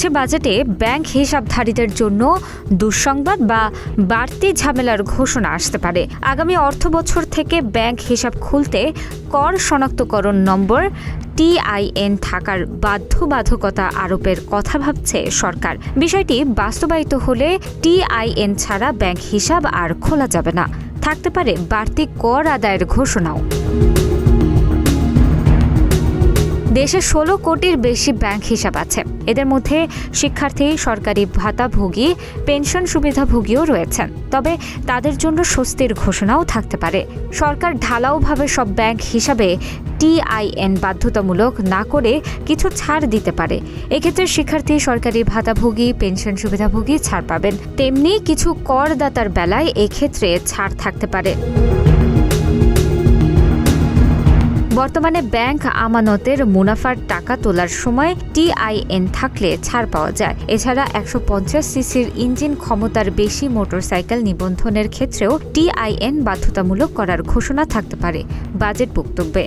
চলছে বাজেটে ব্যাংক হিসাবধারীদের জন্য দুঃসংবাদ বা বাড়তি ঝামেলার ঘোষণা আসতে পারে। আগামী অর্থবছর থেকে ব্যাংক হিসাব খুলতে কর শনাক্তকরণ নম্বর TIN থাকার বাধ্যবাধকতা আরোপের কথা ভাবছে সরকার। বিষয়টি বাস্তবায়িত হলে TIN ছাড়া ব্যাংক হিসাব আর খোলা যাবে না। থাকতে পারে বাড়তি কর আদায়ের ঘোষণাও। দেশে 16 কোটির বেশি ব্যাংক হিসাব আছে। এদের মধ্যে শিক্ষার্থী, সরকারি ভাতাভোগী, পেনশন সুবিধাভোগীও রয়েছেন। তবে তাদের জন্য স্বস্তির ঘোষণাও থাকতে পারে। সরকার ঢালাওভাবে সব ব্যাংক হিসাবে TIN বাধ্যতামূলক না করে কিছু ছাড় দিতে পারে। এক্ষেত্রে শিক্ষার্থী, সরকারি ভাতাভোগী, পেনশন সুবিধাভোগী ছাড় পাবেন। তেমনি কিছু করদাতার বেলায় এক্ষেত্রে ছাড় থাকতে পারে। বর্তমানে ব্যাংক আমানতের মুনাফার টাকা তোলার সময় TIN থাকলে ছাড় পাওয়া যায়। এছাড়া 150 সিসির ইঞ্জিন ক্ষমতার বেশি মোটরসাইকেল নিবন্ধনের ক্ষেত্রেও TIN বাধ্যতামূলক করার ঘোষণা থাকতে পারে বাজেট বক্তব্যে।